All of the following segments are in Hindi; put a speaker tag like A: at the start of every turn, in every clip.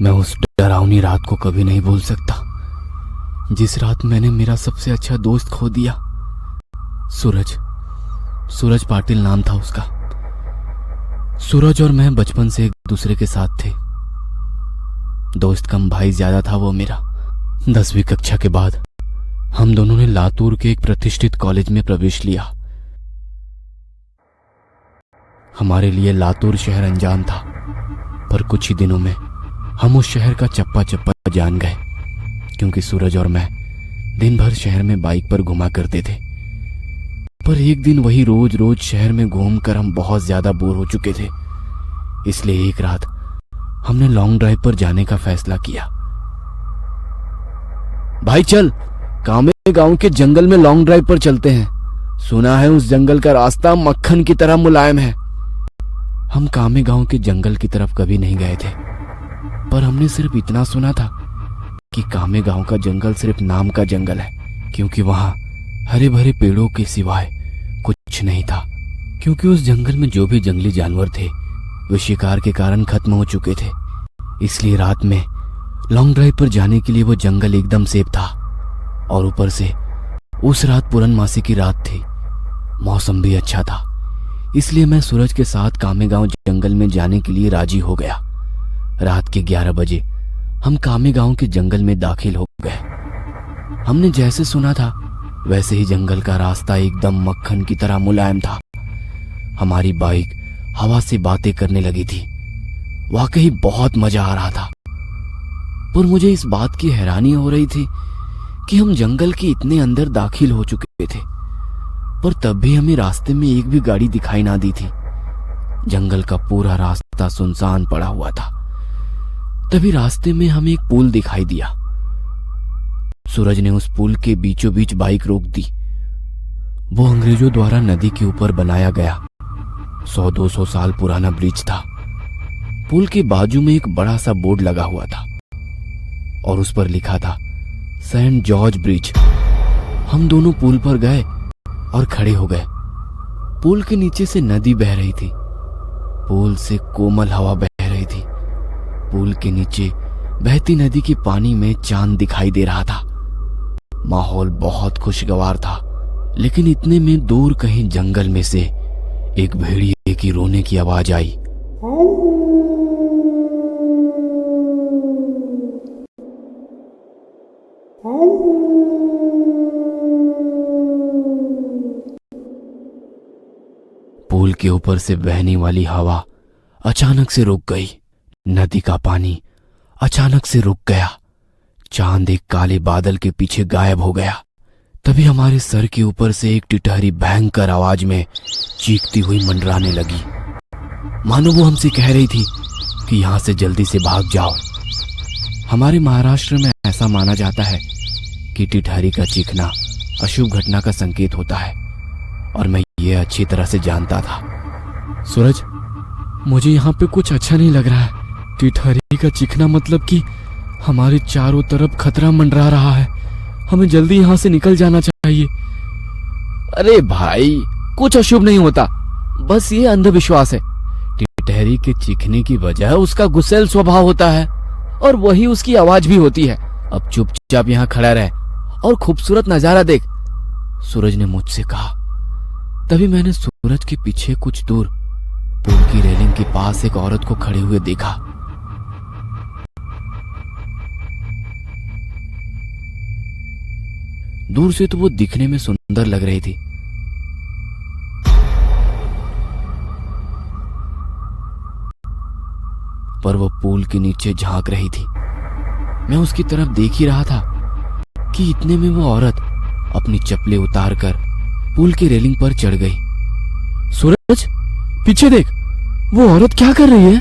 A: मैं उस डरावनी रात को कभी नहीं भूल सकता, जिस रात मैंने मेरा सबसे अच्छा दोस्त खो दिया। सूरज पाटिल नाम था उसका। सूरज और मैं बचपन से एक दूसरे के साथ थे। दोस्त कम भाई ज्यादा था वो मेरा। 10वीं कक्षा के बाद हम दोनों ने लातूर के एक प्रतिष्ठित कॉलेज में प्रवेश लिया। हमारे लिए लातूर शहर अनजान था, पर कुछ ही दिनों में हम उस शहर का चप्पा चप्पा जान गए, क्योंकि सूरज और मैं दिन भर शहर में बाइक पर घुमा करते थे। पर एक दिन वही रोज रोज शहर में घूमकर हम बहुत ज्यादा बोर हो चुके थे, इसलिए एक रात हमने लॉन्ग ड्राइव पर जाने का फैसला किया। भाई चल, कामे गांव के जंगल में लॉन्ग ड्राइव पर चलते हैं। सुना है उस जंगल का रास्ता मक्खन की तरह मुलायम है। हम कामे गांव के जंगल की तरफ कभी नहीं गए थे, पर हमने सिर्फ इतना सुना था कि कामे गांव का जंगल सिर्फ नाम का जंगल है, क्योंकि वहां हरे भरे पेड़ों के सिवाय कुछ नहीं था। क्योंकि उस जंगल में जो भी जंगली जानवर थे वे शिकार के कारण खत्म हो चुके थे, इसलिए रात में लॉन्ग ड्राइव पर जाने के लिए वो जंगल एकदम सेफ था। और ऊपर से उस रात पूर्णमासी की रात थी, मौसम भी अच्छा था, इसलिए मैं सूरज के साथ कामेगांव जंगल में जाने के लिए राजी हो गया। रात के 11 बजे हम कामेगांव के जंगल में दाखिल हो गए। हमने जैसे सुना था वैसे ही जंगल का रास्ता एकदम मक्खन की तरह मुलायम था। हमारी बाइक हवा से बातें करने लगी थी। वाकई बहुत मजा आ रहा था, पर मुझे इस बात की हैरानी हो रही थी कि हम जंगल के इतने अंदर दाखिल हो चुके थे, पर तब भी हमें रास्ते में एक भी गाड़ी दिखाई ना दी थी। जंगल का पूरा रास्ता सुनसान पड़ा हुआ था। तभी रास्ते में हमें एक पुल दिखाई दिया। सूरज ने उस पुल के बीचों बीच बाइक रोक दी। वो अंग्रेजों द्वारा नदी के ऊपर बनाया गया 100-200 साल पुराना ब्रिज था। पुल के बाजू में एक बड़ा सा बोर्ड लगा हुआ था और उस पर लिखा था सेंट जॉर्ज ब्रिज। हम दोनों पुल पर गए और खड़े हो गए। पुल के नीचे से नदी बह रही थी। पुल से कोमल हवा बह रही थी। पुल के नीचे बहती नदी के पानी में चांद दिखाई दे रहा था। माहौल बहुत खुशगवार था, लेकिन इतने में दूर कहीं जंगल में से एक भेड़िए की रोने की आवाज आई। पुल के ऊपर से बहने वाली हवा अचानक से रुक गई। नदी का पानी अचानक से रुक गया। चांद एक काले बादल के पीछे गायब हो गया। तभी हमारे सर के ऊपर से एक टिटहरी भयंकर आवाज में चीखती हुई मंडराने लगी, मानो वो हमसे कह रही थी कि यहां से जल्दी से भाग जाओ। हमारे महाराष्ट्र में ऐसा माना जाता है कि टिटहरी का चीखना अशुभ घटना का संकेत होता है, और मैं ये अच्छी तरह से जानता था। सूरज, मुझे यहाँ पे कुछ अच्छा नहीं लग रहा है। टिटहरी का चीखना मतलब कि हमारे चारों तरफ खतरा मंडरा रहा है। हमें जल्दी यहाँ से निकल जाना चाहिए। अरे भाई, कुछ अशुभ नहीं होता, बस ये अंधविश्वास है। टिटहरी के चीखने की वजह उसका गुस्सैल स्वभाव होता है और वही उसकी आवाज भी होती है। अब चुपचाप यहाँ खड़ा रह और खूबसूरत नजारा देख, सूरज ने मुझसे कहा। तभी मैंने सूरज के पीछे कुछ दूर पुल की रेलिंग के पास एक औरत को खड़े हुए देखा। दूर से तो वो दिखने में सुंदर लग रही थी, पर वो पुल के नीचे झांक रही थी। मैं उसकी तरफ देख ही रहा था कि इतने में वो औरत अपनी चप्पलें उतारकर पुल की रेलिंग पर चढ़ गई। सूरज, पीछे देख, वो औरत क्या कर रही है?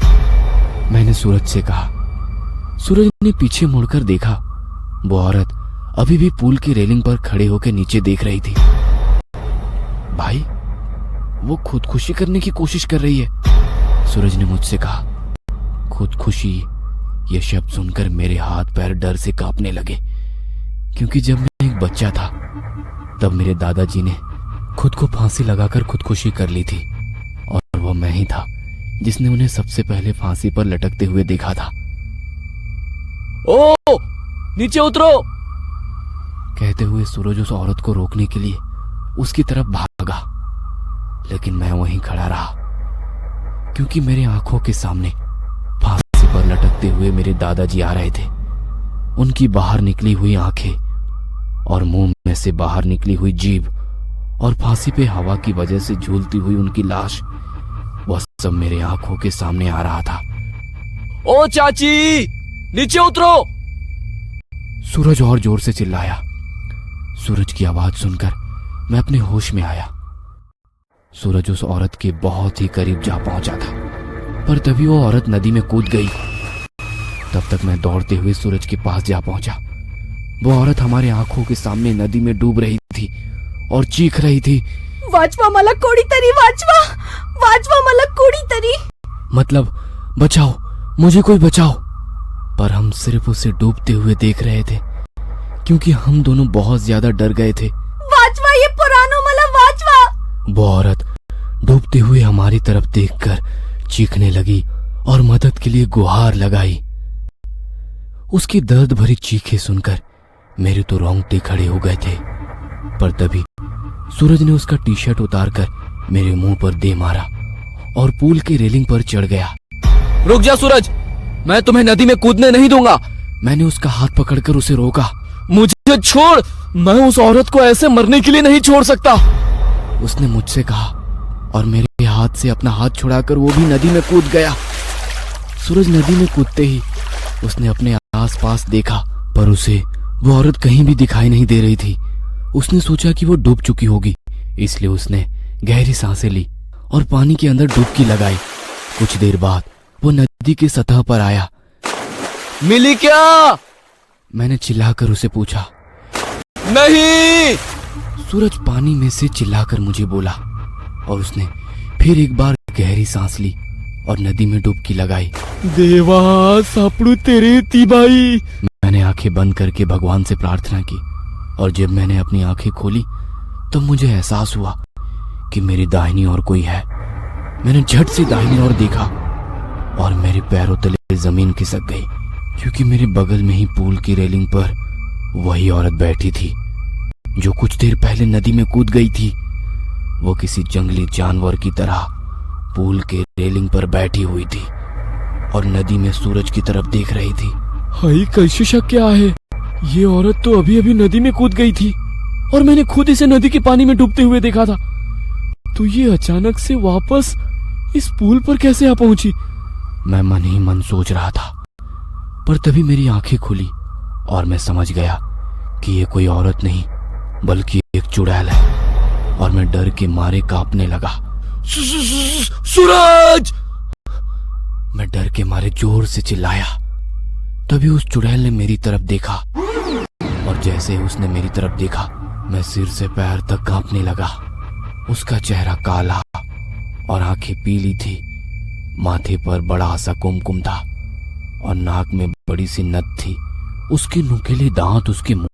A: मैंने सूरज से कहा। सूरज ने पीछे मुड़कर देखा। वो औरत अभी भी पुल की रेलिंग पर खड़े होकर नीचे देख रही थी। भाई, वो खुदकुशी करने की कोशिश कर रही है, सूरज ने मुझसे कहा। खुदकुशी, यह शब्द सुनकर मेरे हाथ पैर डर से कांपने लगे, क्योंकि जब मैं एक बच्चा था तब मेरे दादाजी ने खुद को फांसी लगाकर खुदकुशी कर ली थी, और वो मैं ही था जिसने उन्हें सबसे पहले फांसी पर लटकते हुए देखा था। ओ नीचे उतरो, कहते हुए सूरज उस औरत को रोकने के लिए उसकी तरफ भागा, लेकिन मैं वहीं खड़ा रहा, क्योंकि मेरे आंखों के सामने फांसी पर लटकते हुए मेरे दादाजी आ रहे थे। उनकी बाहर निकली हुई आंखें और मुंह में से बाहर निकली हुई जीभ और फांसी पे हवा की वजह से झूलती हुई उनकी लाश, वह सब मेरे आंखों के सामने आ रहा था। ओ चाची, नीचे उतरो, सूरज और जोर से चिल्लाया। सूरज की आवाज सुनकर मैं अपने होश में आया। सूरज उस औरत के बहुत ही करीब जा पहुंचा था, पर तभी वो औरत नदी में कूद गई। तब तक मैं दौड़ते हुए सूरज के पास जा पहुंचा। वो औरत हमारे आंखों के सामने नदी में डूब रही थी और चीख रही थी,
B: वाचवा मला कोड़ी तरी, वाचवा वाचवा मला कोड़ी तरी।
A: मतलब बचाओ, मुझे कोई बचाओ। पर हम सिर्फ उसे डूबते हुए देख रहे थे, क्योंकि हम दोनों बहुत ज्यादा डर गए थे।
B: वाचवा, ये पुरानो मला वाचवा।
A: वो औरत डूबते हुए हमारी तरफ देखकर चीखने लगी और मदद के लिए गुहार लगाई। उसकी दर्द भरी चीखें सुनकर मेरे तो रोंगटे खड़े हो गए थे, पर तभी सूरज ने उसका टी शर्ट उतारकर मेरे मुंह पर दे मारा और पूल के रेलिंग पर चढ़ गया। रुक जा सूरज, मैं तुम्हें नदी में कूदने नहीं दूंगा। मैंने उसका हाथ पकड़कर उसे रोका। मुझे छोड़, मैं उस औरत को ऐसे मरने के लिए नहीं छोड़ सकता, उसने मुझसे कहा और मेरे हाथ से अपना हाथ छुड़ाकर वो भी नदी में कूद गया। सूरज नदी में कूदते ही उसने अपने आसपास देखा, पर उसे वो औरत कहीं भी दिखाई नहीं दे रही थी। उसने सोचा कि वो डूब चुकी होगी, इसलिए उसने गहरी सांसें ली और पानी के अंदर डुबकी लगाई। कुछ देर बाद वो नदी की सतह पर आया। मिली क्या? मैंने चिल्लाकर उसे पूछा। नहीं, सूरज पानी में से चिल्लाकर मुझे बोला और उसने फिर एक बार गहरी सांस ली और नदी में डुबकी लगाई। देवा सापड़ू तेरे तीबाई। मैंने आंखें बंद करके भगवान से प्रार्थना की और जब मैंने अपनी आंखें खोली तब मुझे एहसास हुआ कि मेरी दाहिनी ओर कोई है। मैंने झट से दाहिनी ओर देखा और मेरे पैरों तले जमीन खिसक गई, क्योंकि मेरे बगल में ही पूल की रेलिंग पर वही औरत बैठी थी जो कुछ देर पहले नदी में कूद गई थी। वो किसी जंगली जानवर की तरह पूल के रेलिंग पर बैठी हुई थी और नदी में सूरज की तरफ देख रही थी। हाय, कैसे शक क्या है, ये औरत तो अभी अभी नदी में कूद गई थी और मैंने खुद इसे नदी के पानी में डूबते हुए देखा था, तो ये अचानक से वापस इस पुल पर कैसे आ पहुंची? मैं मन ही मन सोच रहा था, पर तभी मेरी आंखें खुली और मैं समझ गया कि ये कोई औरत नहीं बल्कि एक चुड़ैल है और मैं डर के मारे कांपने लगा। सूरज! मैं डर के मारे जोर से चिल्लाया। तभी उस चुड़ैल ने मेरी तरफ देखा और जैसे ही उसने मेरी तरफ देखा मैं सिर से पैर तक कांपने लगा। उसका चेहरा काला और आंखें पीली थी, माथे पर बड़ा सा कुमकुम था और नाक में बड़ी सी नथ थी। उसके नुकीले दांत उसके मुंह।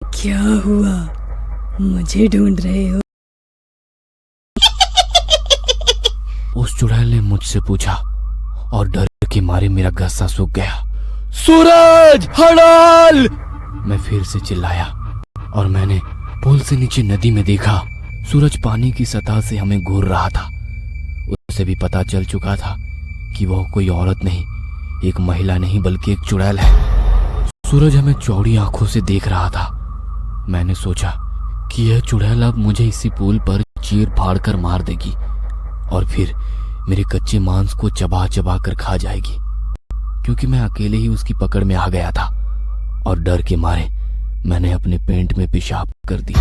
B: क्या हुआ, मुझे ढूंढ रहे हो?
A: उस चुड़ैल ने मुझसे पूछा और डर के मारे मेरा गस्सा सूख गया। सूरज, हड़ाल! मैं फिर से चिल्लाया और मैंने पुल से नीचे नदी में देखा। सूरज पानी की सतह से हमें घूर रहा था। उसे भी पता चल चुका था कि वह कोई औरत नहीं, एक महिला नहीं बल्कि एक चुड़ैल है। सूरज हमें चौड़ी आंखों से देख रहा था। मैंने सोचा कि यह चुड़ैल अब मुझे इसी पुल पर चीर फाड़ कर मार देगी और फिर मेरे कच्चे मांस को चबा चबा कर खा जाएगी, क्योंकि मैं अकेले ही उसकी पकड़ में आ गया था और डर के मारे मैंने अपने पेंट में पेशाब कर दी।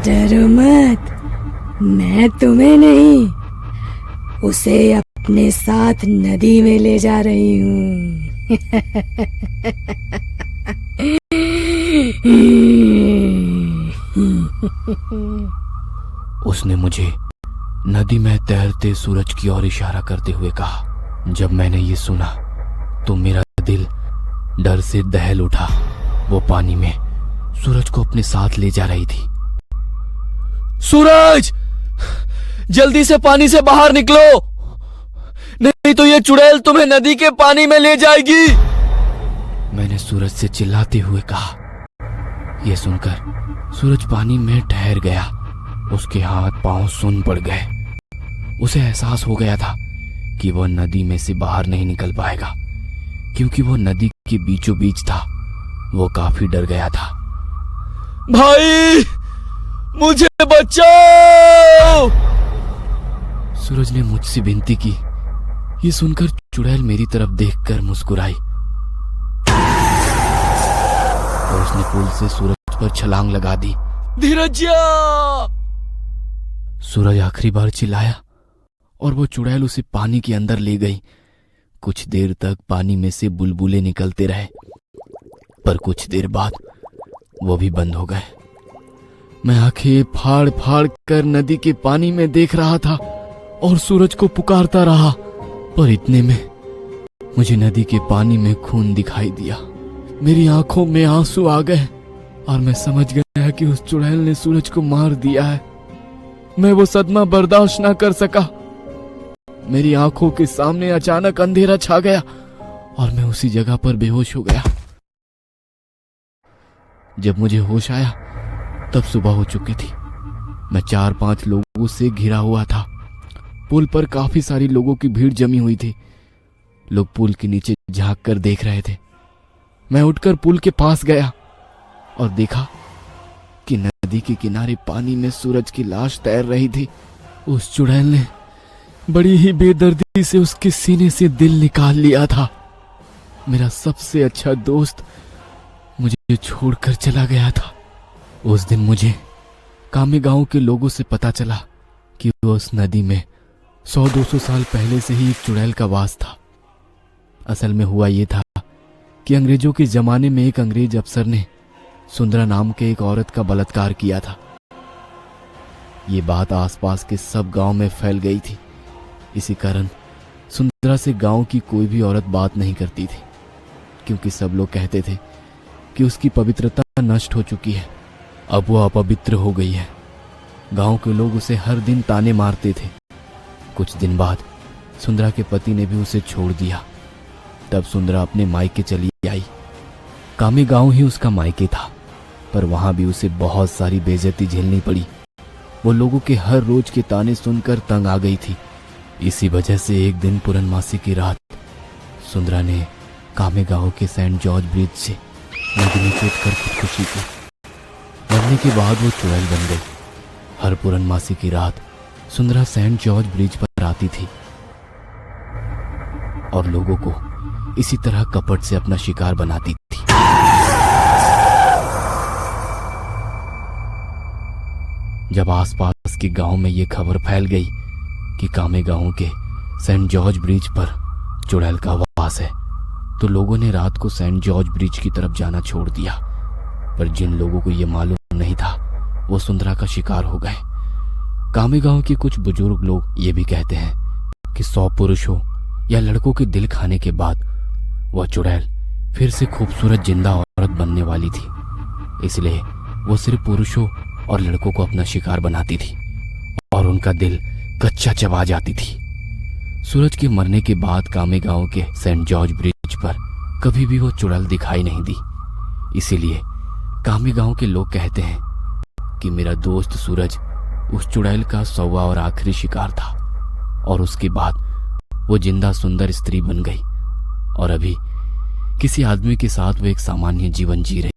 B: डरो मत, मैं तुम्हें नहीं, उसे अपने साथ नदी में ले जा रही हूँ।
A: उसने मुझे नदी में तैरते सूरज की ओर इशारा करते हुए कहा। जब मैंने ये सुना तो मेरा दिल डर से दहल उठा। वो पानी में सूरज को अपने साथ ले जा रही थी। सूरज, जल्दी से पानी से बाहर निकलो, नहीं तो ये चुड़ैल तुम्हें नदी के पानी में ले जाएगी। मैंने सूरज से चिल्लाते हुए कहा। यह सुनकर सूरज पानी में ठहर गया। उसके हाथ पांव सुन्न पड़ गए। उसे एहसास हो गया था कि वह नदी में से बाहर नहीं निकल पाएगा, क्योंकि वह नदी के बीचों बीच था। वो काफी डर गया था। भाई, मुझे बचाओ! सूरज ने मुझसे विनती की। ये सुनकर चुड़ैल मेरी तरफ देखकर मुस्कुराई और उसने पुल से सूरज पर छलांग लगा दी। धीरजिया! सूरज आखिरी बार चिल्लाया और वो चुड़ैल उसे पानी के अंदर ले गई। कुछ देर तक पानी में से बुलबुले निकलते रहे, पर कुछ देर बाद वो भी बंद हो गए। मैं आंखें फाड़ फाड़ कर नदी के पानी में देख रहा था और सूरज को पुकारता रहा, पर इतने में मुझे नदी के पानी में खून दिखाई दिया। मेरी आंखों में आंसू आ गए और मैं समझ गया कि उस चुड़ैल ने सूरज को मार दिया है। मैं वो सदमा बर्दाश्त ना कर सका। मेरी आंखों के सामने अचानक अंधेरा छा गया और मैं उसी जगह पर बेहोश हो गया। जब मुझे होश आया तब सुबह हो चुकी थी। मैं 4-5 लोगों से घिरा हुआ था। पुल पर काफी सारी लोगों की भीड़ जमी हुई थी। लोग पुल के नीचे झांक कर देख रहे थे। मैं उठकर पुल के पास गया और देखा कि नदी के किनारे पानी में सूरज की लाश तैर रही थी। उस चुड़ैल ने बड़ी ही बेदर्दी से उसके सीने से दिल निकाल लिया था। मेरा सबसे अच्छा दोस्त मुझे छोड़कर चला गया था। उस दिन मुझे कामे गांव के लोगों से पता चला कि उस नदी में 100-200 साल पहले से ही एक चुड़ैल का वास था। असल में हुआ ये था कि अंग्रेजों के जमाने में एक अंग्रेज अफसर ने सुंदरा नाम के एक औरत का बलात्कार किया था। ये बात आसपास के सब गांव में फैल गई थी। इसी कारण सुंदरा से गांव की कोई भी औरत बात नहीं करती थी, क्योंकि सब लोग कहते थे कि उसकी पवित्रता नष्ट हो चुकी है, अब वो अपवित्र हो गई है। गांव के लोग उसे हर दिन ताने मारते थे। कुछ दिन बाद सुंदरा के पति ने भी उसे छोड़ दिया। तब सुंदरा अपने मायके चली आई। कामे गांव ही उसका मायके था, पर वहां भी उसे बहुत सारी बेइज्जती झेलनी पड़ी। वो लोगों के हर रोज के ताने सुनकर तंग आ गई थी। इसी वजह से एक दिन पूर्णमासी की रात सुंदरा ने कामे गांव के सेंट जॉर्ज ब्रिज से नदी में कूदकर खुदकुशी की। मरने के बाद वो चुड़ैल बन गई। हर पूर्णमासी की रात सुंदरा सेंट जॉर्ज ब्रिज पर आती थी और लोगों को इसी तरह कपट से अपना शिकार बनाती थी। जब आसपास के गांव में ये खबर फैल गई कि कामे गांव के सेंट जॉर्ज ब्रिज पर चुड़ैल का वास है, तो लोगों ने रात को सेंट जॉर्ज ब्रिज की तरफ जाना छोड़ दिया। पर जिन लोगों को यह मालूम नहीं था, वो सुंदरा का शिकार हो गए। कामे गांव के कुछ बुजुर्ग लोग ये भी कहते हैं कि 100 पुरुषों या लड़कों के दिल खाने के बाद वह चुड़ैल फिर से खूबसूरत जिंदा औरत बनने वाली थी। इसलिए वो सिर्फ पुरुषों और लड़कों को अपना शिकार बनाती थी और उनका दिल कच्चा चबा जाती थी। सूरज के मरने के बाद कामे गांव के सेंट जॉर्ज ब्रिज पर कभी भी वो चुड़ैल दिखाई नहीं दी। इसीलिए कामे गांव के लोग कहते हैं कि मेरा दोस्त सूरज उस चुड़ैल का 100वां और आखिरी शिकार था और उसके बाद वो जिंदा सुंदर स्त्री बन गई और अभी किसी आदमी के साथ वो एक सामान्य जीवन जी रही।